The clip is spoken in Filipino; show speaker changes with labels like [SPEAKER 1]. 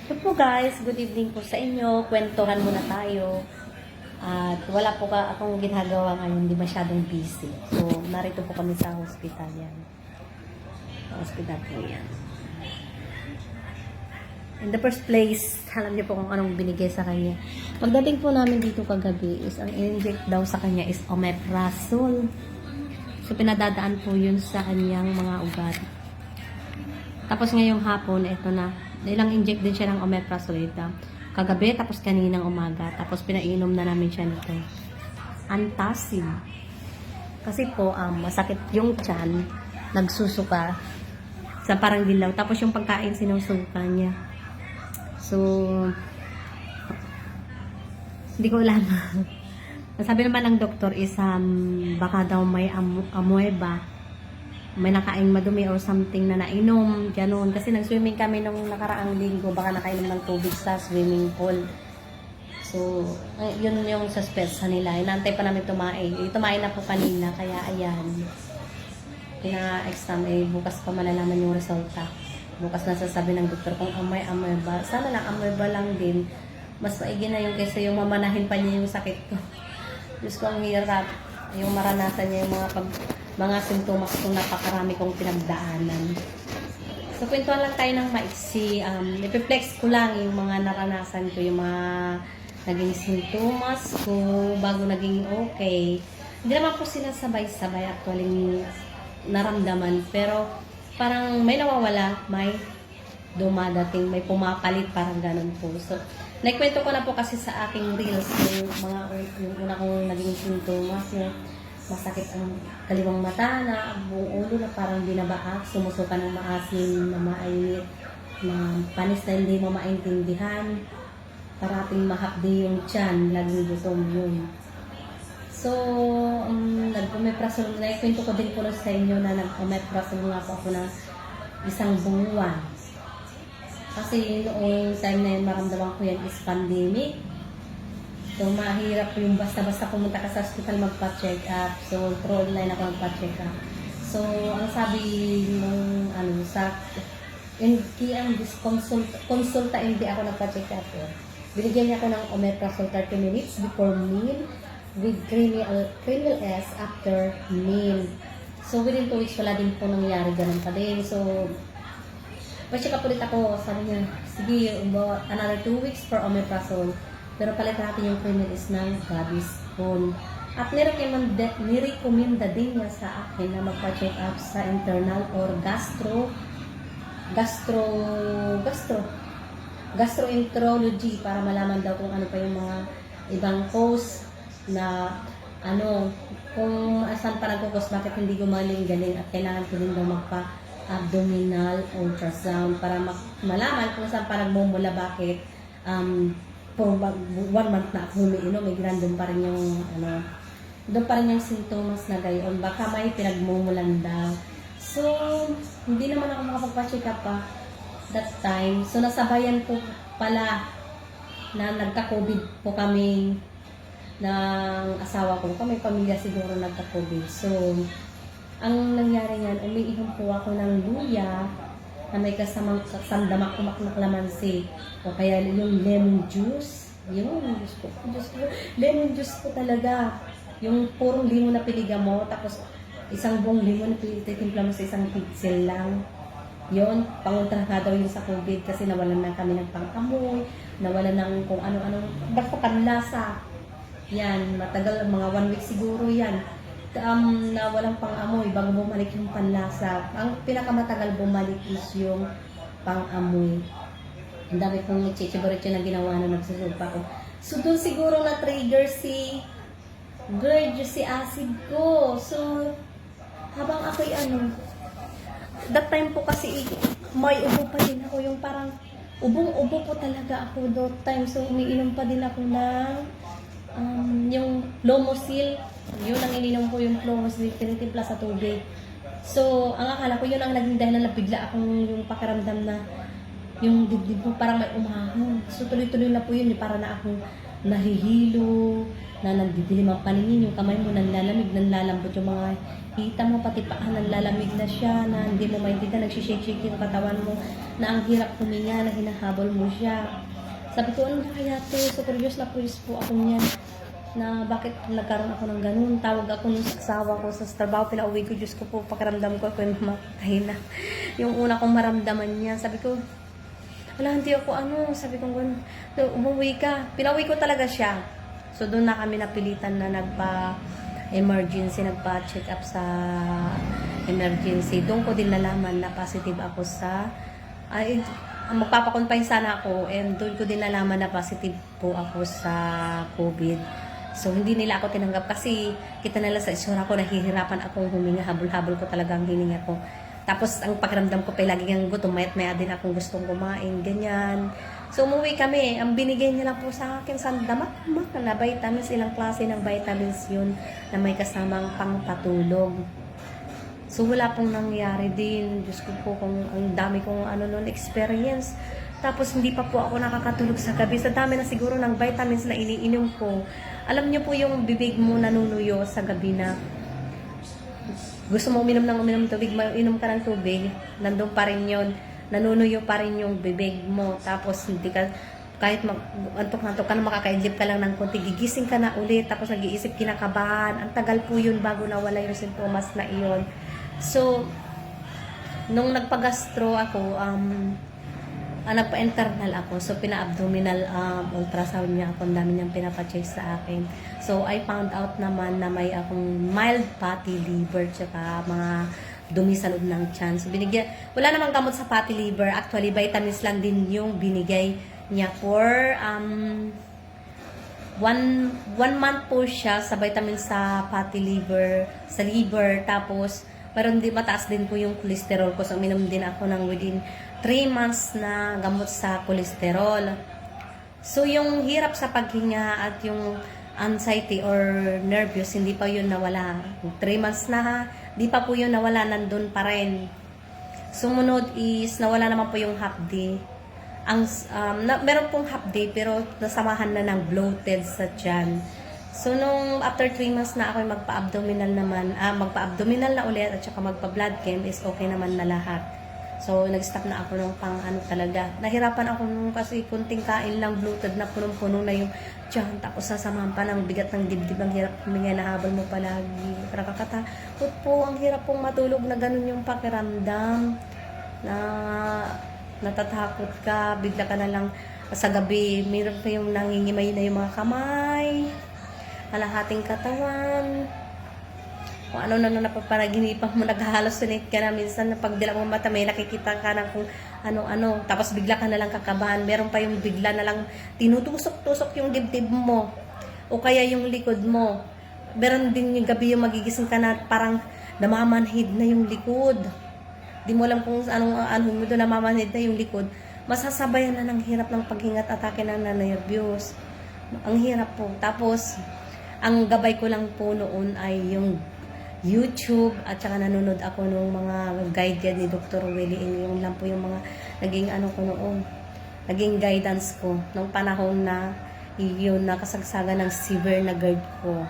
[SPEAKER 1] So po guys, good evening po sa inyo. Kwentuhan muna tayo. At wala po akong ginagawa ngayon, hindi masyadong busy. So, narito po kami sa hospital yan. Sa hospital po yan. In the first place, alam niyo po kung anong binigay sa kanya. Pagdating po namin dito kagabi is, ang in-inject daw sa kanya is omeprazole. So, pinadadaan po yun sa kanyang mga ugat. Tapos ngayong hapon, eto na. Ilang inject din siya ng omeprazole kagabi, tapos kaninang umaga. Tapos pinainom na namin siya nito. Antacid. Kasi po, masakit yung tiyan, nagsusuka sa parang dilaw. Tapos yung pagkain, sinusuka niya. So, hindi ko alam. Sabi naman ng doktor is, baka daw may amoeba. May nakain madumi or something na nainom, gano'n. Kasi nag-swimming kami nung nakaraang linggo, baka nakainom ng tubig sa swimming pool. So, yun yung suspense sa nila. Inaantay pa namin tumain. Tumain na po kanina, kaya ayan. Pina-exam, bukas pa malalaman yung resulta. Bukas na sasabi ng doktor kung amoy ba. Sana lang amoy ba lang din. Mas maigi na yung kaysa yung mamanahin pa niya yung sakit ko. Diyos ko, ang hirap. Yung maranasan niya yung mga simptomas kung napakarami kong pinagdaanan. So, kwentuhan lang tayo ng maiksi. Ipiplex ko lang yung mga naranasan ko, yung mga naging simptomas ko bago naging okay. Hindi naman po sila sabay-sabay actually naramdaman. Pero, parang may nawawala, may dumadating, may pumapalit, parang ganun po. So, naikwento ko na po kasi sa aking reels yung una kong naging simptomas, yung masakit ang kaliwang mata na buong ulo na parang binabaak, sumusuka ng maasim na mainit, na panis na hindi mo maintindihan, parating mahapdi yung tiyan, laging gutom yun. So, nag-omeprazole, naikwento ko din po sa inyo na nag-omeprazole nga po ako ng isang buwan. Kasi noong time na yun, maramdaman ko yan is pandemic. So, mahirap yung basta-basta pumunta ka sa hospital magpa-check up. So, through online ako magpa-check up. So, ang sabi nung, ang konsulta, hindi ako nagpa-check up. Binigyan niya ako ng omeprazole 30 minutes before meal with cranial S after meal. So, within 2 weeks, wala din po nangyari, ganun pa din. So, pa-check up ulit ako. Sabi niya, sige, another 2 weeks for omeprazole. Pero palit natin yung Cranial-S ng Gaviscon. At nirekomenda din niya sa akin na magpa-check up sa internal or gastroenterology para malaman daw kung ano pa yung mga ibang cause na kung saan pa nagkukos, bakit hindi gumaling-galing at kailangan ko din daw magpa-abdominal ultrasound para malaman kung saan pa nagmumula, bakit for 1 month na ako humiinom, may random pa rin yung doon pa rin yung sintomas na gayon, baka may pinagmumulan daw. So, hindi naman ako makapagpa-check up pa that time. So, nasabayan ko pala na nagka-COVID po kami ng asawa ko. Kami pamilya siguro nagka-COVID. So, ang nangyari yan, umiinom po ako ng luya na may kasamang sandamak kumaknak lamansi o kaya yung lemon juice. Yung Diyos ko, lemon juice po talaga. Yung purong limon na piliga mo, tapos isang buong limon na titimpla mo sa isang pixel lang. Yun, panguntra daw yung sa COVID kasi nawalan na kami ng pang-amoy, nawalan ng kung ano-ano, basta panlasa. Yan, matagal, mga 1 week siguro yan. Na walang pang-amoy bago bumalik yung panlasa. Ang pinakamatagal bumalik is yung pang-amoy. Ang dami kong chichiborityo na ginawa na nagsusupa ko. So, doon siguro na-trigger si acid ko. So, habang ako'y that time po kasi may ubo pa din ako. Yung parang ubong-ubo po talaga ako that time. So, umiinom pa din ako ng yung Lomosil. Yun ang ininom ko, yung Lomosil, tinitimpla sa tubig. So, ang akala ko yun ang naging dahilan na bigla akong yung pakiramdam na yung dibdib ko parang may umahon. So, tuloy-tuloy na po yun, para na akong nahihilo, na nagdidilim ang paningin, yung kamay mo nanlalamig, nanlalambot yung mga hita mo, pati paa nanlalamig na siya, na hindi mo maintindihan, nagsishake-shake yung katawan mo. na ang hirap huminga, na hinahabol mo siya. Sabi ko, ano na kaya to? So, curious na curious po ako niyan na bakit nagkaroon ako ng ganun. Tawag ako nung asawa ko sa trabaho, pinauwi ko, Diyos ko po, pakiramdam ko yung mamatay na. Yung una kong maramdaman niya, sabi ko, wala, hindi ako sabi ko, umuwi ka. Pinauwi ko talaga siya. So, doon na kami napilitan na nagpa-emergency, nagpa-check up sa emergency. Doon ko din nalaman na positive ako sa, magpapakonfine sana ako, and doon ko din nalaman na positive po ako sa COVID. So, hindi nila ako tinanggap kasi kita nila sa isura ko, nahihirapan akong huminga, habol-habol ko talaga ang hininga ko. Tapos, ang pakiramdam ko pa lagi ang gutom, mayat-maya din akong gustong kumain, ganyan. So, umuwi kami. Ang binigay nila po sa akin, sandamak-mak na vitamins, ilang klase ng vitamins yun na may kasamang pangpatulog. So, wala pong nangyari din. Diyos ko po, kung ang dami kong noon experience. Tapos, hindi pa po ako nakakatulog sa gabi. Sa dami na siguro ng vitamins na iniinom ko. Alam niyo po yung bibig mo nanunuyo sa gabi na gusto mo uminom ng tubig, inom ka ng tubig, nandun pa rin yun. Nanunuyo pa rin yung bibig mo. Tapos, hindi ka, kahit antok-antok ka na, makakaidlip ka lang ng konti, gigising ka na ulit. Tapos, nag-iisip, kinakabahan. Ang tagal po yun bago nawala yung sintomas na iyon. So, nung nagpa-gastro ako, nagpa-internal ako. So, pina-abdominal ultrasound niya ako. Ang dami niyang pinapacheck sa akin. So, I found out naman na may akong mild fatty liver tsaka mga dumi sa loob ng tiyan. So, wala namang gamot sa fatty liver. Actually, vitamins lang din yung binigay niya for one month po siya sa vitamins sa fatty liver, sa liver. Tapos, parang mataas din po yung cholesterol ko. So, uminom din ako ng within 3 months na gamot sa cholesterol. So, yung hirap sa paghinga at yung anxiety or nervous, hindi pa yun nawala. 3 months na di pa po yun nawala, nandun pa rin. Sumunod is, nawala naman po yung half day. Meron pong half day, pero nasamahan na ng bloated sa tiyan. So, nung after 3 months na ako magpa-abdominal naman, magpa-abdominal na ulit at saka magpa-blood chem, is okay naman na lahat. So, nag-stop na ako nung talaga. Nahirapan ako nung kasi kunting kain lang, bloated na, punong-puno na yung tiyan. Tapos sasamahan pa ng bigat ng dibdib. Ang hirap huminga, nahabol mo palagi. Nakakatakot po, ang hirap pong matulog na ganun yung pakiramdam. Na natatakot ka, bigla ka na lang sa gabi. Meron pa yung nangingimay na yung mga kamay, kalahating katawan. Kung ano na napapanaginipan mo, naghahalusinate ka na minsan na pag dila mo mata, may nakikita ka na kung ano-ano. Tapos bigla ka na lang kakabahan. Meron pa yung bigla na lang tinutusok-tusok yung dibdib mo. O kaya yung likod mo. Meron din yung gabi yung magigising ka na parang namamanhid na yung likod. Di mo alam kung ano mo doon, namamanhid na yung likod. Masasabayan na ng hirap ng paghingat, atake na nervyos. Ang hirap po. Tapos, ang gabay ko lang po noon ay yung YouTube at saka nanonood ako ng mga guide ni Dr. Willie. Yung lang po yung mga naging ko noon. Naging guidance ko nung panahon na yun nakasagsagan ng severe na GERD ko.